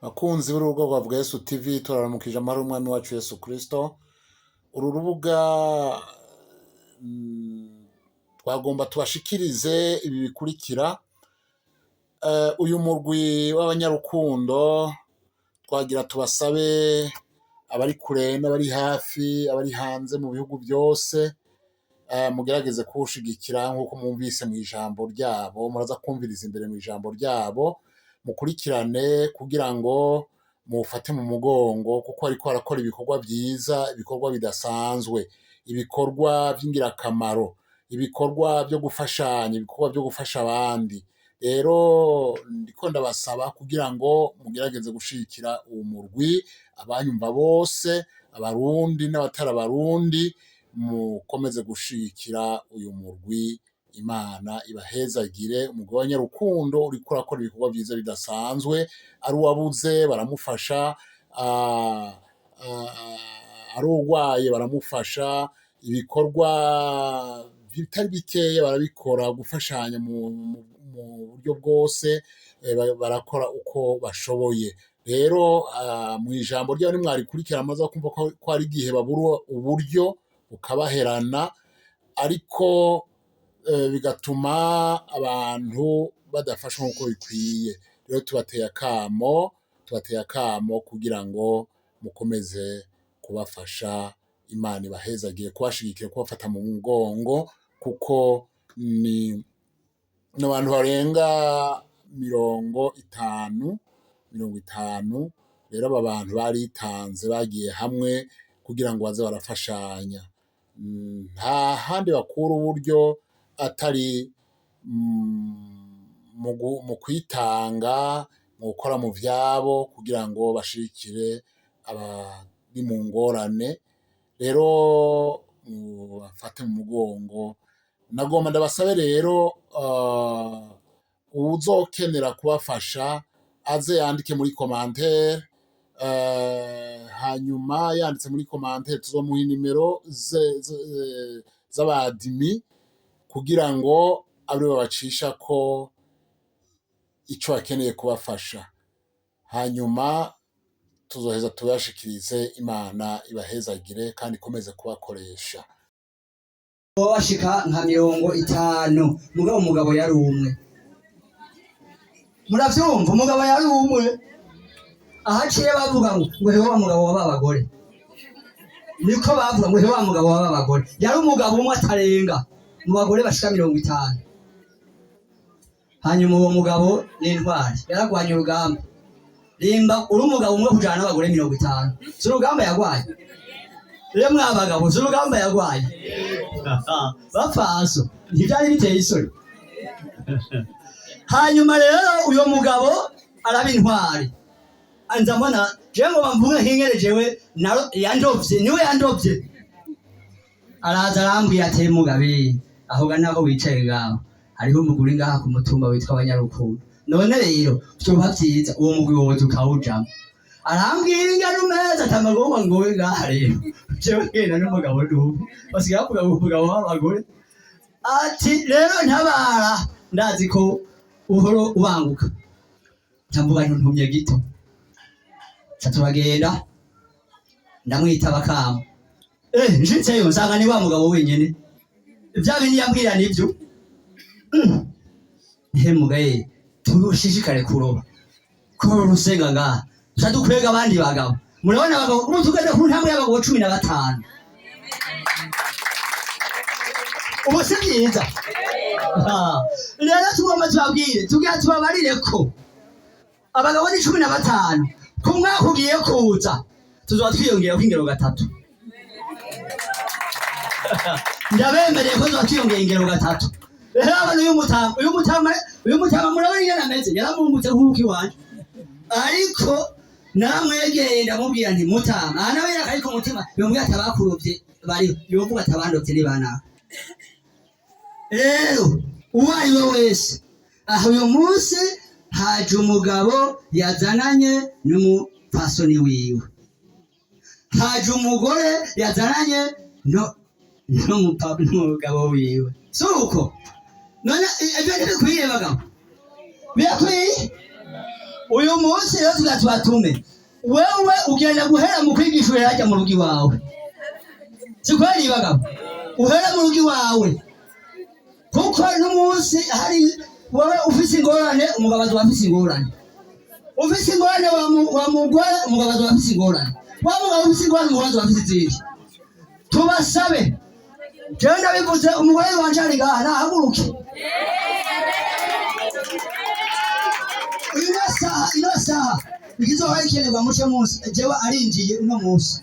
Bakunzi b'urubuga rwa Vuga Yesu TV, turaramukije amahoro umwami wacu Yesu Kristo. Uru rubuga twagomba tubashikirize ibi bikurikira. Uyu murwi w'abanyarukundo twagira tubasabe abari kure n'abari hafi, abari hanze mu bihugu byose, mugerageze kuwushigikira nk'uko mwumvise mu ijambo ryabo, muraza kumviriza imbere mu ijambo ryabo, mukurikirane kugira ngo mufate mu mugongo, kuko ariko arakora ibikorwa byiza, ibikorwa bidasanzwe, ibikorwa by'ingirakamaro, ibikorwa byo gufashanya, ibikorwa byo gufasha abandi. Rero ndiko ndabasaba kugira ngo mugerageze gushigikira uwo murwi, abanyumva bose, abarundi n'abatari abarundi, mukomeze gushigikira uyu murwi. Imana ibahezagire. Umugwi w'abanyarukundo uriko urakora ibikorwa byiza bidasanzwe, ari uwabuze baramufasha, ari urwaye baramufasha, ibikorwa bitari bikeya barabikora, gufashanya mu buryo bwose, barakora uko bashoboye. Rero mu ijambo ryabo nimwarikurikira amaze kumva ko hari igihe babura uburyo bukabaherana, ariko bigatuma abantu badafashwa nk'uko bikwiye. Rero tubateye akamo kugira ngo mukomeze kubafasha. Imana ibahezagire, kubashigikira, kubafata mu mugongo, kuko ni abantu barenga 50. Rero aba bantu baritanze, bagiye hamwe kugira ngo baze barafashanya. Nta handi bakura uburyo atari mu kwitanga, mu gukora mu vyabo kugira ngo bashigikire abari mu ngorane. Rero bafate mu mugongo. Nagomba ndabasabe rero uwuzokenera kubafasha aze yandike muri commentaire, hanyuma yanditse muri commentaire tuzomuha inimero z'abadimi kugira ngo abe babacisha ko ico bakeneye kubafasha, hanyuma tuzoheza tubashikirize. Imana ibahezagire kandi ikomeze kubakoresha. Bashika nka 50, mugabo umugabo yari umwe. Muravyumva, umugabo yari umwe. Ahaciye bavuga ngo heho wa mugabo w'abagore, niko bavuga ngo heho wa mugabo w'abagore. Yari umugabo umwe atarenga mu bagore bashika 50. Hanyuma uwo mugabo n'intwari yaragwanye urugamba. Rimba uri umugabo umwe kujana n'abagore 50. Z'urugamba yagwaye. Rero mwabagabo z'urugamba yagwaye. Bapfaso ntivyari biteye isoni. Hanyuma rero uyo mugabo araba intwari. Anza mbona jengo bamvuga hingerejewe yandovye, niwe yandovye. Araza arambwira ati mugabe aho naho wicaye ngaho hariho umuguri ngaha ku mutumba witwa Abanyarukundo. None rero vyoba vyiza uwo mugwi wowe tukawujamo. Arambwira ingano meza atamagomba ngo we ngaha rero. Jewe ngenda n'umugabo n'ubu basigaye bavuga ngo umugabo w'abagore. Ati rero ntabara, ndazi ko uhoro ubanguka. Ntamvuga ntuntumye gito. Turagenda ndamwita bakamo. Njitseyo nsanga ni wa mugabo wenyene. Vya bindi yambwira nivyo. Mugaye turushishikare kuroba. Ko rusenga ngaha. Tudukwega abandi bagabo. Murabona abagabo ubu tugeze ku ntambwe y'abagabo 15. Ubu si byiza. Rero tugomba tubabwire, tugira tubabarire ko abagabo ni 15. Ku mwaka ugiye kuza tuzoba twiyongera ku ingero 3. Ndabemereye ko tuzoba twiyongera ingero 3. Rero abantu uyu mutama murabona ingene ameze, yaramumbutse nk'uko iwanje. Ariko namwegeye ndamubwira nti mutama, nawe ariko mutima yomwe atabakurovye bari yovuga atabandovye ni bana. Rero uwari we wese aho uyu munsi haje umugabo yazananye n'umupfasoni wiwe, haje umugore yazananye n'umugabo wiwe. Suko none ibyo ntibikwiye bagabo, birakwiye. uyu munsi rero tugatume wewe ugenda guhera mu kwigisha urajya mu rugi wawe sikweli bagabo uhera mu rugi wawe kuko n'umunsi hari wowe ufise ingorane umugabazi wafise ingorane ufise ingorane wa mugore umugabazi wafise ingorane wa mugabo ufise ingorane umugabazi wafise izindi tubasabe jewe ndabivuze umugore wanje ari ngaha nahaguruke ino saha ikizoba ikenerwa muce munsi jewe arinjiye uno munsi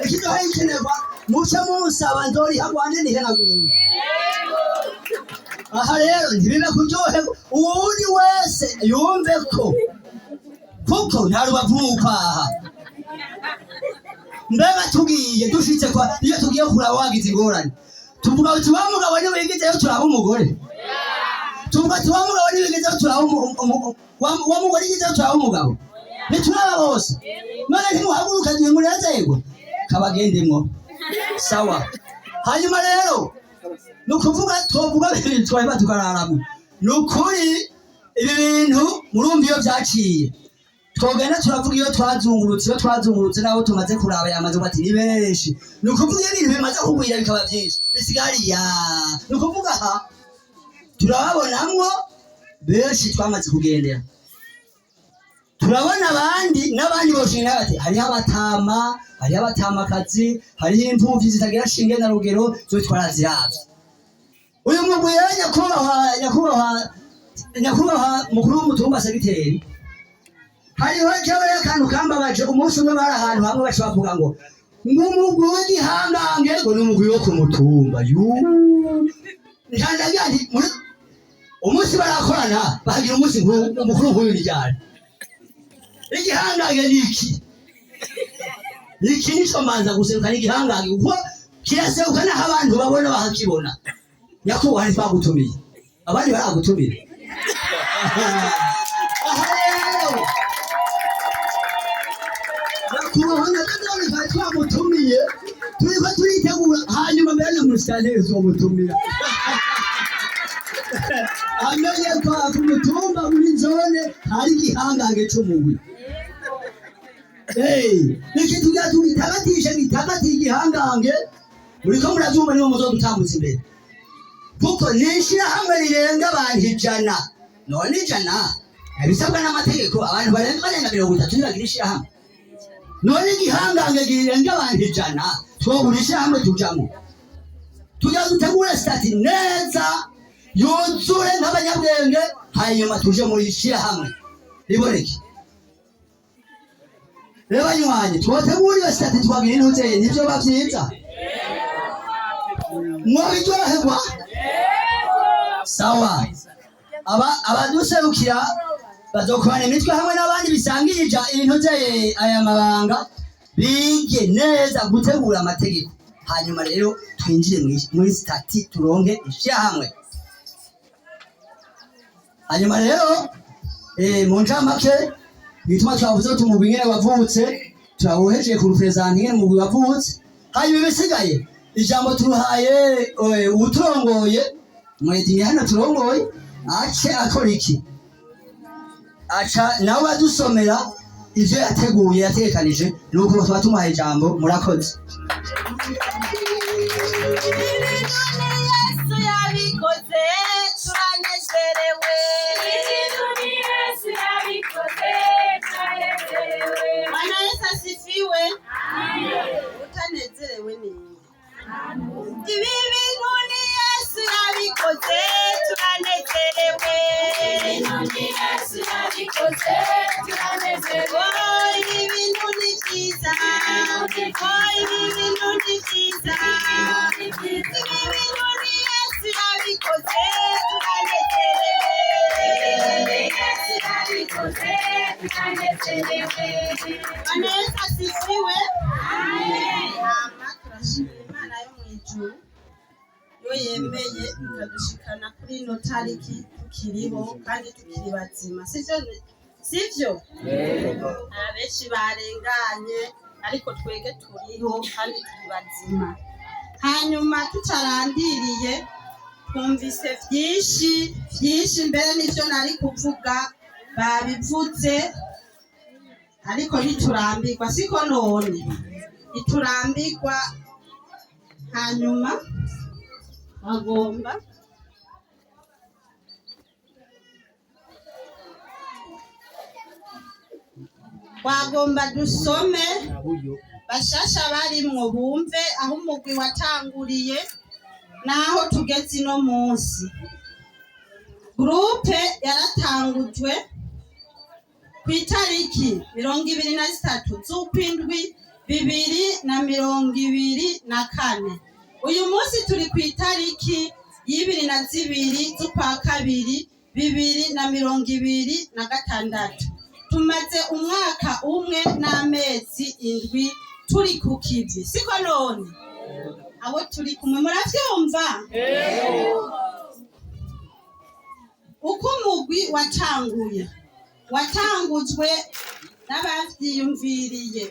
ikizoba ikenerwa muce munsi abanzori hagwanje nihenagwiwe aha rero ntibibe kuryoherwa uwundi wese yumve ko kuko nta rubavu n'ukwaha mbega tugiye dushitse kwa iyo tugiye kuraba wagize ingorane tuvuga uti wa mugabo ni wigizeyo turaba umugore tuvuga ati wa mugabo ni wigizeyo turaba wa mugore yigizeyo turaba umugabo nituraba bose none ntimuhaguruka gihe munezerwa kabagendemwo sawa hanyuma rero nukuvuga twovuga ibintu twari tukararamo nukuri ibi bintu murumva iyo byaciye twogenda turavuga iyo twazungurutse nabo tumaze kuraba yamaze bati ni benshi nukuvuga ibintu bimaze kugwira bikaba byinshi bisigariya nukuvuga aha turababonamwo benshi twamaze kugendera turabona abandi n'abandi boshinga bati hariho abatama hariho abatamakazi hariho imfuvyi zitagira shinge na rugero zo twaraziravye uyu mugwi nyakubahwa mukuru w'umutumba segiteri hariho jewe akantu kambabaje umunsi umwe bari ahantu hamwe baca bavuga ngo umugwi w'igihangange ngo ni umugwi wo ku mutumba ntandagira nti umunsi barakorana bahagira umunsi mukuru nk'uyu nijyane igihangange ni iki nico manza guserukana igihangange kuko kiraseruka naho abantu babona bahakibona nyakubahwa ntitwagutumiye abandi baragutumira nyakubahwa natwe twamutumiye turiko turitegura hanyuma mbere na musitanteri uzomutumira amenye ko ku mutumba muri zone hari igihangange c'umugwi iki tugira gitagatiye igihangange muriko muravyumva niwo muzodutambutsa imbere kuko n'ishirahamwe rirenga abantu 100 none 100 bisabwa n'amategeko abantu barenga 30 ntibagira ishirahamwe none igihangange girenga abantu 100 twobura ishirahamwe tujamwo tugira dutegure stati neza yuzure nk'abanyabwenge hanyuma tuje muri ishirahamwe riboneke reba banywanyi twotegura iyo stati twagira intuzeye nivyo bavyiza mwabiryoherwa sawa abaduserukira bazokorana imitwe hamwe n'abandi bisangirija intuzeye aya mabanga bige neza gutegura amategeko hanyuma rero twinjire muri stati turonke ishirahamwe hanyuma rero mu ncamake bituma twavuze ko umugwi nyene wavutse turawohejeje ku represent nyene umugwi wavutse hanyuma ibisigaye ijambo turuhaye uturongoye mwedini hano turongoye ace akora iki aca nawe adusomera ivyo yateguye yatekanije nuko tuba tumuhaye ijambo murakoze Yesu yabikoze turanezerewe Bwana Yesu asifiwe utanezerewe nini ibi bintu ni Yesu yabikoze turanezerewe ibi bintu ni byiza ibi bintu ni byiza ibi bintu ni Yesu yabikoze turanezerewe Bwana Yesu asifiwe turashimira Imana yo mu ijuru yo yemeye ikadushikana kuri ino tariki tukiriho kandi tukiri bazima sivyo abenshi barenganye ariko twege turiho kandi turi bazima hanyuma tutarandiriye twumvise byinshi mbere n'ibyo nari kuvuga babivuze, ariko ntiturambirwa, siko none ntiturambirwa. Hanyuma twagomba dusome bashasha barimwo bumve aho umugwi watanguriye naho tugeze ino munsi. Gurupe yaratangujwe ku itariki 23 z'ukwindwi 2024. Uyu munsi turi ku itariki 22 z'ukwa kabiri 2026. Tumaze umwaka umwe n'amezi 7 turi ku kivi, siko none abo turi kumwe muravyumva. Uko umugwi watangujwe n'abavyiyumviriye,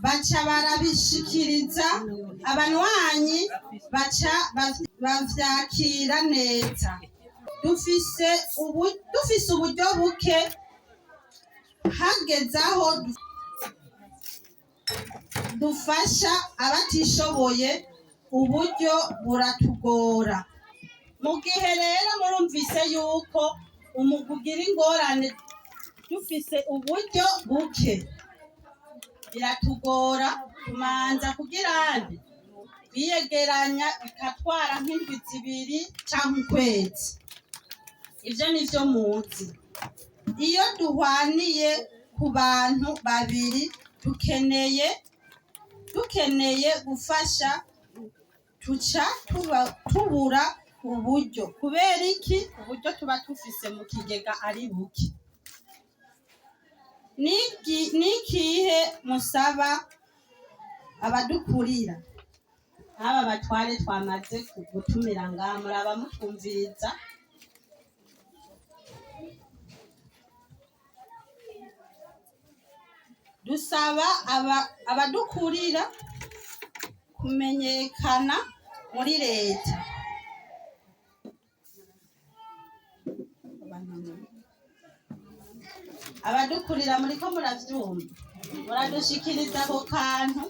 baca barabishikiriza abanwanyi, baca bavyakira neza. Dufise uburyo buke, hagezaho dufasha abatishoboye, uburyo buratugora. Mu gihe rero murumvise yuko umugugira ingorane, dufise uburyo buke biratugora, tumanza kugira andi biyegeranya, bikatwara nk'indwi 2 canke ukwezi. Ivyo nivyo muzi. Iyo duhwaniye ku bantu babiri dukeneye gufasha, tuca tubura uburyo. Kubera iki? Uburyo tuba tufise mu kigega ari buke. Nikihe musaba abadukurira? Aba batware twamaze gutumira ngaha, muraba mutwumviriza. Dusaba abadukurira kumenyekana muri leta. Abadukurira muriko muravyumva, muradushikiriza ako kantu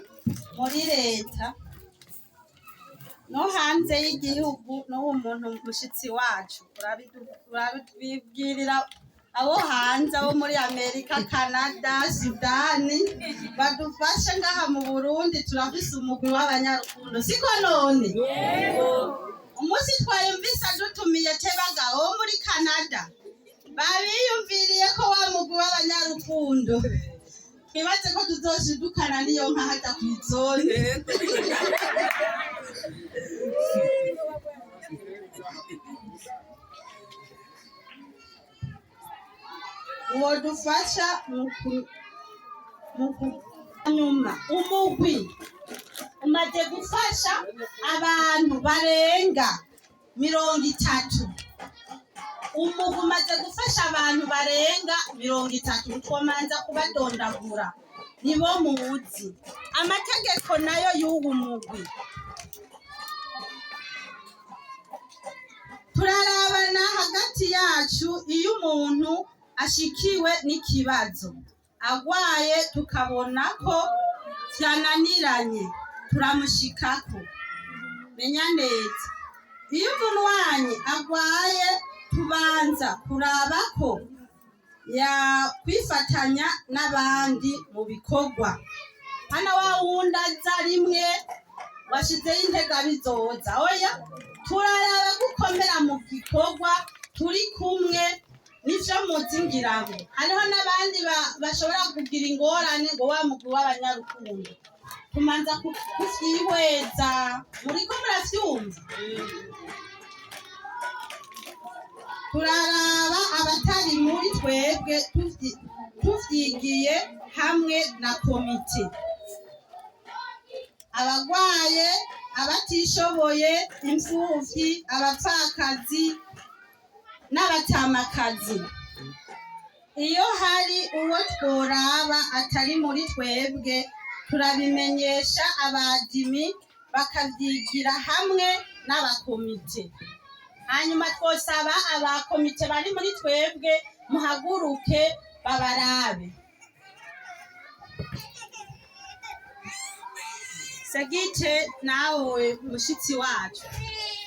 muri leta no hanze y'igihugu. N'uwo muntu mushitsi wacu urabibwirira abo hanze, abo muri Amerika, Canada, Sudani, badufashe ngaha mu Burundi. Turafise umugwi w'abanyarukundo, siko none? Umunsi twayumvise adutumiye Tebaga wo muri Canada, babiyumviriye ko wa mugwi w'abanyarukundo. Twibaze ko tuzoshidukana niyo nka hata kw'izone. Uwo dufasha nyuma, umugwi umaze gufasha abantu barenga 30. Umugwi umaze gufasha abantu barenga 30. Twomanza kubadondagura, nibo muzi amategeko nayo y'uwo mugwi. Turarabana hagati yacu. Iyo umuntu ashikiwe n'ikibazo, agwaye, tukabona ko vyananiranye, turamushikako. Menya neza, iyo umunwanyi agwaye, tubanza kuraba ko yakwifatanya n'abandi mu bikorwa. Hano wa wundi aza rimwe washizeho intega bizoza, oya, turaraba gukomera mu gikorwa turi kumwe. Nivyo muzi ngirabo. Hariho n'abandi bashobora kugira ingorane ngo wa mugwi w'abanyarukundo. Tumanza kuvyihweza. Muriko muravyumva? Turaraba abatari muri twebwe, tuvyigiye hamwe na komite. Abagwaye, abatishoboye, imfuvyi, abapfakazi n'abatamakazi. Iyo hari uwo tworaba atari muri twebwe, turabimenyesha abadimi bakavyigira hamwe n'abakomite. Hanyuma twosaba abakomite bari muri twebwe muhaguruke babarabe. Segite nawe mushitsi wacu,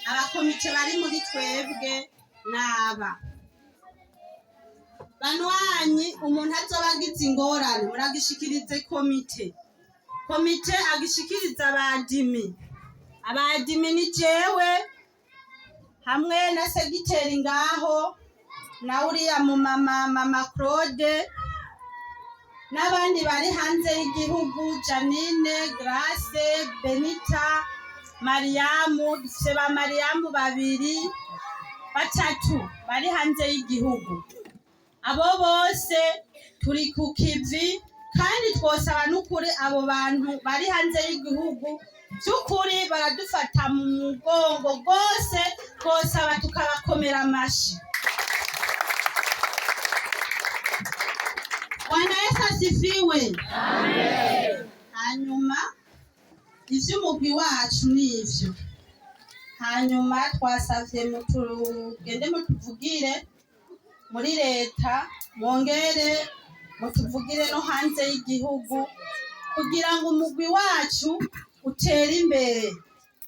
abakomite bari muri twebwe naba banwanyi, umuntu azoba agize ingorane muragishikirize komite, komite agishikiriza abadimi ni jewe hamwe na segiteri ngaho na uriya mama Claude n'abandi bari hanze y'igihugu, Janine, Grace, Benita, Mariamu, dufise ba Mariamu 2 3 bari hanze y'igihugu. Abo bose turi ku kivi kandi twosaba n'ukuri abo bantu bari hanze y'igihugu by'ukuri baradufata mu mugongo rwose, twosaba tukabakomera amashi. Bwana Yesu asifiwe. Amen. Hanyuma ivy'umugwi wacu nivyo, hanyuma twasavye mutugende mutuvugire muri leta, mwongere mutuvugire no hanze y'igihugu kugira ngo umugwi wacu utere imbere,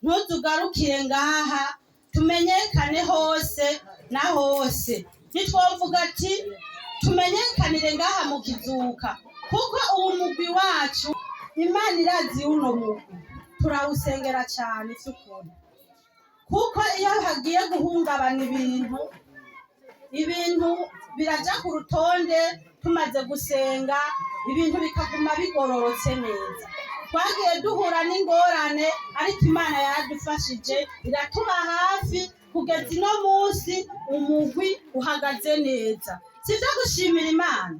ntuzugarukire ngaha, tumenyekane hose na hose. Nitwovuga ati tumenyekanire ngaha mu Kizuka, kuko uwo mugwi wacu Imana irazi uno mugwi, turawusengera cyane cy'ukuri, kuko iyo hagiye guhungabana ibintu biraja ku rutonde, tumaze gusenga ibintu bikaguma bigororotse neza. Twagiye duhura n'ingorane ariko Imana yaradufashije iratuba hafi kugeza ino munsi umugwi uhagaze neza. Sivyo gushimira Imana,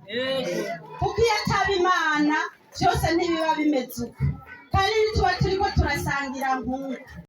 kuko iyo ataba Imana byose ntibiba bimeze uko, kandi tuba turiko turasangira nk'uko.